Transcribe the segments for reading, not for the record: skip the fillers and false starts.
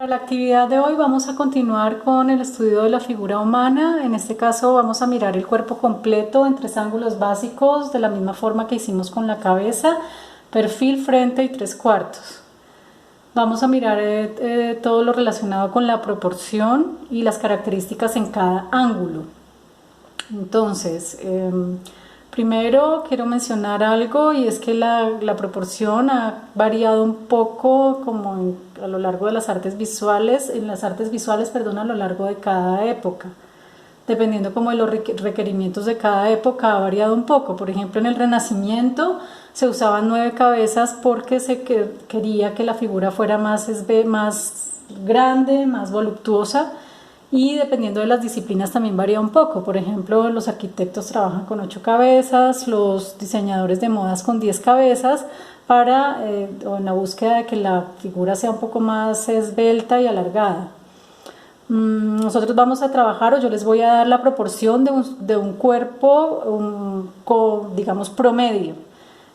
Para la actividad de hoy vamos a continuar con el estudio de la figura humana. En este caso vamos a mirar el cuerpo completo en 3 ángulos básicos, de la misma forma que hicimos con la cabeza: perfil, frente y 3/4. Vamos a mirar todo lo relacionado con la proporción y las características en cada ángulo. Entonces, primero quiero mencionar algo, y es que la proporción ha variado un poco a lo largo de las artes visuales, a lo largo de cada época. Dependiendo como de los requerimientos de cada época ha variado un poco. Por ejemplo, en el Renacimiento se usaban 9 cabezas porque se quería que la figura fuera más grande, más voluptuosa, y dependiendo de las disciplinas también varía un poco. Por ejemplo, los arquitectos trabajan con 8 cabezas, los diseñadores de modas con 10 cabezas, o en la búsqueda de que la figura sea un poco más esbelta y alargada. Nosotros vamos a trabajar, o yo les voy a dar la proporción de un cuerpo, digamos, promedio,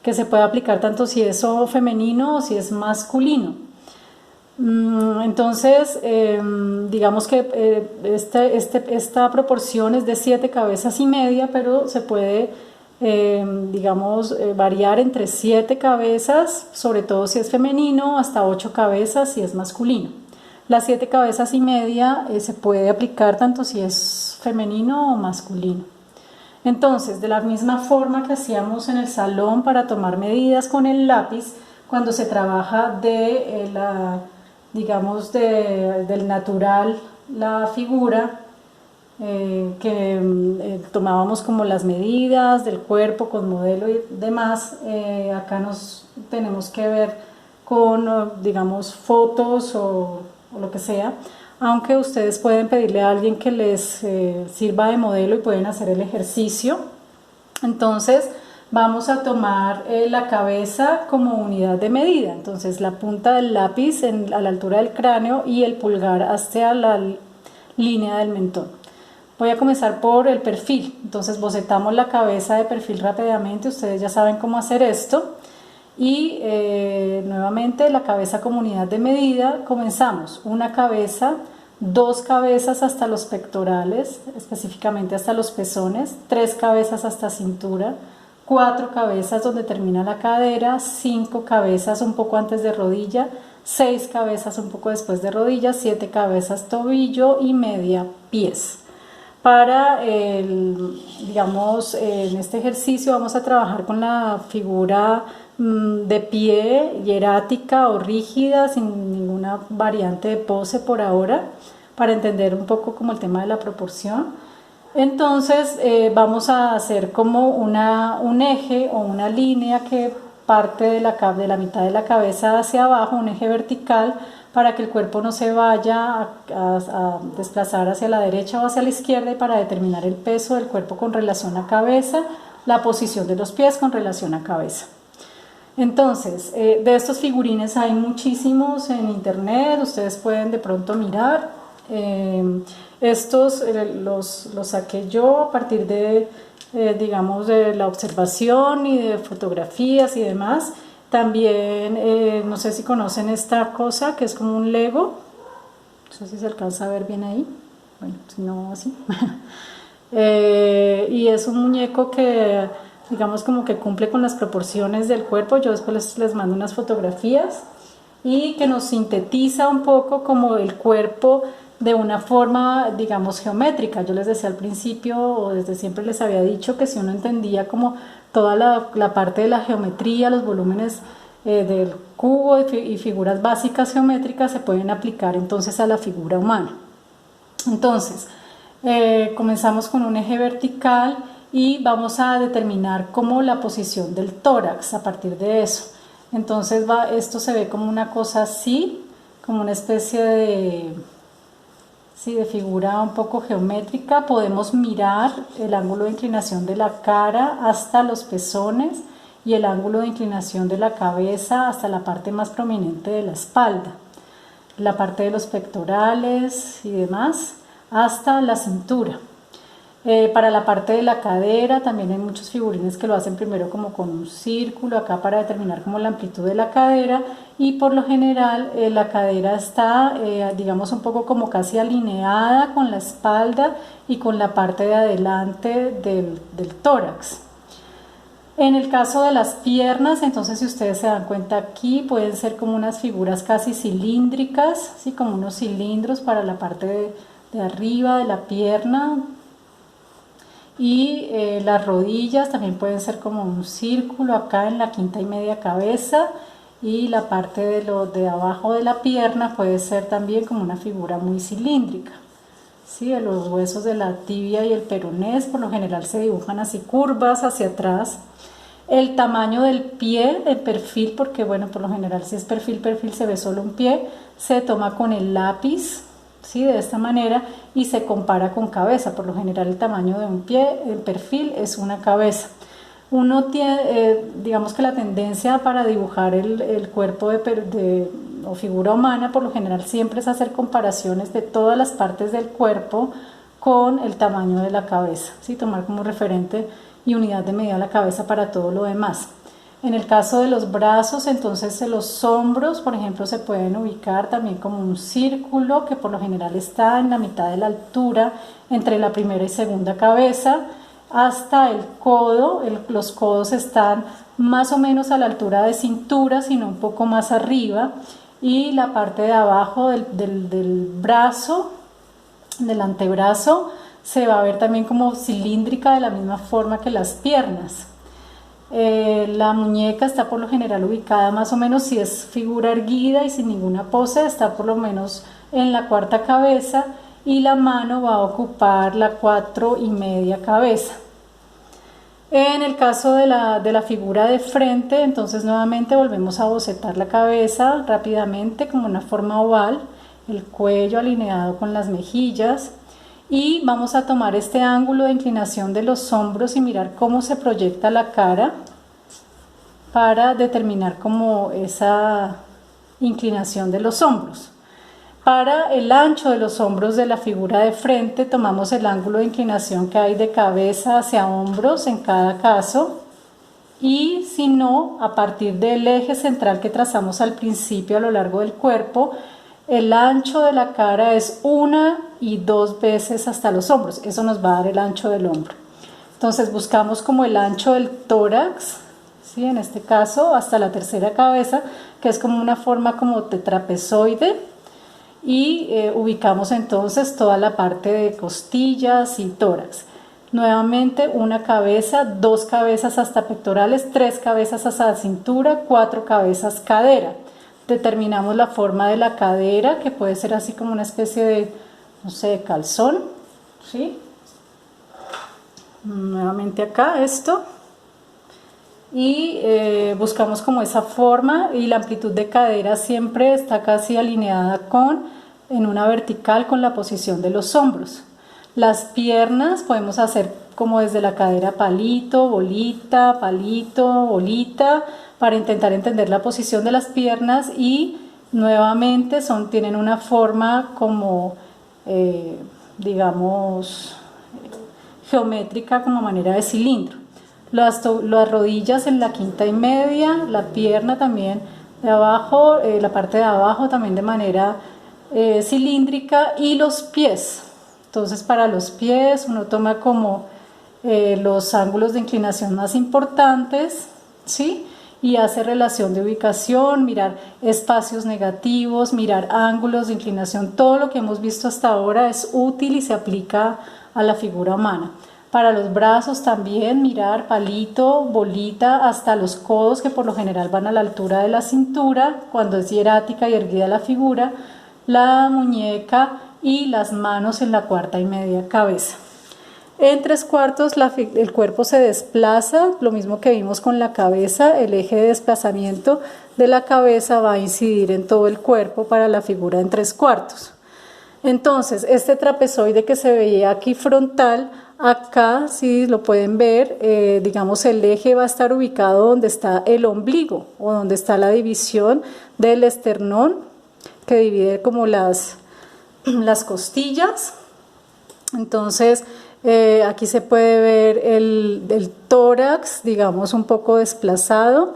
que se puede aplicar tanto si es femenino o si es masculino. Entonces, digamos que esta proporción es de 7 cabezas y media, pero se puede, variar entre 7 cabezas, sobre todo si es femenino, hasta 8 cabezas si es masculino. Las 7 cabezas y media se puede aplicar tanto si es femenino o masculino. Entonces, de la misma forma que hacíamos en el salón para tomar medidas con el lápiz, cuando se trabaja del natural la figura, tomábamos como las medidas del cuerpo con modelo y demás, acá nos tenemos que ver con, digamos, fotos o lo que sea, aunque ustedes pueden pedirle a alguien que les sirva de modelo y pueden hacer el ejercicio. Entonces vamos a tomar la cabeza como unidad de medida. Entonces la punta del lápiz a la altura del cráneo y el pulgar hacia la línea del mentón. Voy a comenzar por el perfil. Entonces bocetamos la cabeza de perfil rápidamente, ustedes ya saben cómo hacer esto. Y nuevamente la cabeza como unidad de medida. Comenzamos una cabeza, 2 cabezas hasta los pectorales, específicamente hasta los pezones, 3 cabezas hasta cintura, 4 cabezas donde termina la cadera, 5 cabezas un poco antes de rodilla, 6 cabezas un poco después de rodilla, 7 cabezas tobillo y media pies. Digamos, en este ejercicio vamos a trabajar con la figura de pie, hierática o rígida, sin ninguna variante de pose por ahora, para entender un poco como el tema de la proporción. Entonces vamos a hacer como un eje o una línea que parte de la mitad de la cabeza hacia abajo, un eje vertical, para que el cuerpo no se vaya a desplazar hacia la derecha o hacia la izquierda, y para determinar el peso del cuerpo con relación a cabeza, la posición de los pies con relación a cabeza. Entonces, de estos figurines hay muchísimos en internet, ustedes pueden de pronto mirar. Estos los saqué yo a partir de, digamos, de la observación y de fotografías y demás. También, no sé si conocen esta cosa que es como un Lego, no sé si se alcanza a ver bien ahí, bueno, si no, así. Y es un muñeco que, digamos, como que cumple con las proporciones del cuerpo. Yo después les mando unas fotografías, y que nos sintetiza un poco como el cuerpo de una forma, digamos, geométrica. Yo les decía al principio, o desde siempre les había dicho, que si uno entendía como toda la parte de la geometría, los volúmenes del cubo y figuras básicas geométricas se pueden aplicar entonces a la figura humana. Entonces, comenzamos con un eje vertical y vamos a determinar como la posición del tórax a partir de eso. Entonces esto se ve como una cosa así, como una especie de figura un poco geométrica. Podemos mirar el ángulo de inclinación de la cara hasta los pezones y el ángulo de inclinación de la cabeza hasta la parte más prominente de la espalda, la parte de los pectorales y demás, hasta la cintura. Para la parte de la cadera también hay muchos figurines que lo hacen primero como con un círculo acá para determinar como la amplitud de la cadera, y por lo general la cadera está digamos un poco como casi alineada con la espalda y con la parte de adelante del tórax. En el caso de las piernas, entonces si ustedes se dan cuenta aquí pueden ser como unas figuras casi cilíndricas, ¿sí? Como unos cilindros para la parte de arriba de la pierna. Y las rodillas también pueden ser como un círculo acá en la quinta y media cabeza, y la parte de abajo de la pierna puede ser también como una figura muy cilíndrica. ¿Sí? Los huesos de la tibia y el peroné por lo general se dibujan así curvas hacia atrás. El tamaño del pie, el perfil, porque bueno, por lo general si es perfil se ve solo un pie, se toma con el lápiz, ¿sí? De esta manera, y se compara con cabeza. Por lo general el tamaño de un pie, el perfil es una cabeza. Uno tiene, digamos que la tendencia para dibujar el cuerpo o figura humana por lo general siempre es hacer comparaciones de todas las partes del cuerpo con el tamaño de la cabeza, ¿sí? Tomar como referente y unidad de medida la cabeza para todo lo demás. En el caso de los brazos, entonces los hombros, por ejemplo, se pueden ubicar también como un círculo que por lo general está en la mitad de la altura entre la primera y segunda cabeza hasta el codo. Los codos están más o menos a la altura de cintura, sino un poco más arriba, y la parte de abajo del brazo, del antebrazo, se va a ver también como cilíndrica de la misma forma que las piernas. La muñeca está por lo general ubicada más o menos, si es figura erguida y sin ninguna pose, está por lo menos en la cuarta cabeza, y la mano va a ocupar la 4,5 cabeza. En el caso de la figura de frente, entonces nuevamente volvemos a bocetar la cabeza rápidamente como una forma oval, el cuello alineado con las mejillas, y vamos a tomar este ángulo de inclinación de los hombros y mirar cómo se proyecta la cara para determinar como esa inclinación de los hombros. Para el ancho de los hombros de la figura de frente tomamos el ángulo de inclinación que hay de cabeza hacia hombros en cada caso, y si no, a partir del eje central que trazamos al principio a lo largo del cuerpo, el ancho de la cara es 1 y 2 veces hasta los hombros. Eso nos va a dar el ancho del hombro. Entonces buscamos como el ancho del tórax, ¿sí? En este caso hasta la tercera cabeza, que es como una forma como de trapezoide, y ubicamos entonces toda la parte de costillas y tórax. Nuevamente una cabeza, 2 cabezas hasta pectorales, 3 cabezas hasta cintura, 4 cabezas cadera. Determinamos la forma de la cadera, que puede ser así como una especie de, no sé, de calzón, ¿sí? Nuevamente acá esto, y buscamos como esa forma, y la amplitud de cadera siempre está casi alineada en una vertical con la posición de los hombros. Las piernas podemos hacer como desde la cadera palito, bolita, para intentar entender la posición de las piernas, y nuevamente tienen una forma como digamos geométrica, como manera de cilindro. Las rodillas en la quinta y media, la pierna también de abajo, la parte de abajo también de manera cilíndrica, y los pies. Entonces para los pies uno toma como los ángulos de inclinación más importantes, ¿sí? Y hace relación de ubicación, mirar espacios negativos, mirar ángulos de inclinación. Todo lo que hemos visto hasta ahora es útil y se aplica a la figura humana. Para los brazos también mirar palito, bolita, hasta los codos, que por lo general van a la altura de la cintura cuando es hierática y erguida la figura, la muñeca y las manos en la cuarta y media cabeza. En 3/4 el cuerpo se desplaza, lo mismo que vimos con la cabeza. El eje de desplazamiento de la cabeza va a incidir en todo el cuerpo para la figura en 3/4. Entonces este trapezoide que se veía aquí frontal, acá si lo pueden ver, digamos el eje va a estar ubicado donde está el ombligo, o donde está la división del esternón, que divide como las costillas. Entonces aquí se puede ver el tórax, digamos, un poco desplazado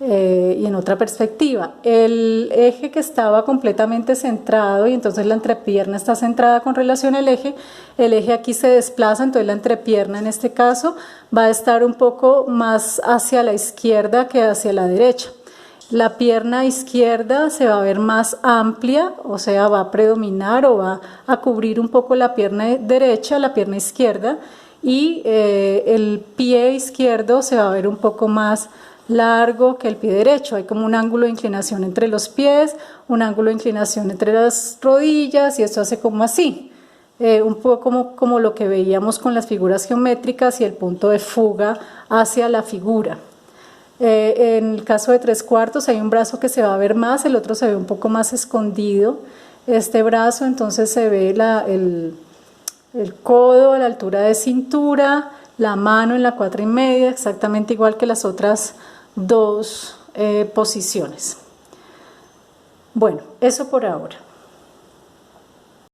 y en otra perspectiva. El eje que estaba completamente centrado y entonces la entrepierna está centrada con relación al eje, el eje aquí se desplaza, entonces la entrepierna en este caso va a estar un poco más hacia la izquierda que hacia la derecha. La pierna izquierda se va a ver más amplia, o sea, va a predominar o va a cubrir un poco la pierna derecha, la pierna izquierda, y el pie izquierdo se va a ver un poco más largo que el pie derecho. Hay como un ángulo de inclinación entre los pies, un ángulo de inclinación entre las rodillas, y esto hace como así. Un poco como lo que veíamos con las figuras geométricas y el punto de fuga hacia la figura. En el caso de 3/4 hay un brazo que se va a ver más, el otro se ve un poco más escondido. Este brazo entonces se ve el codo a la altura de cintura, la mano en la 4,5, exactamente igual que las otras dos posiciones. Bueno, eso por ahora.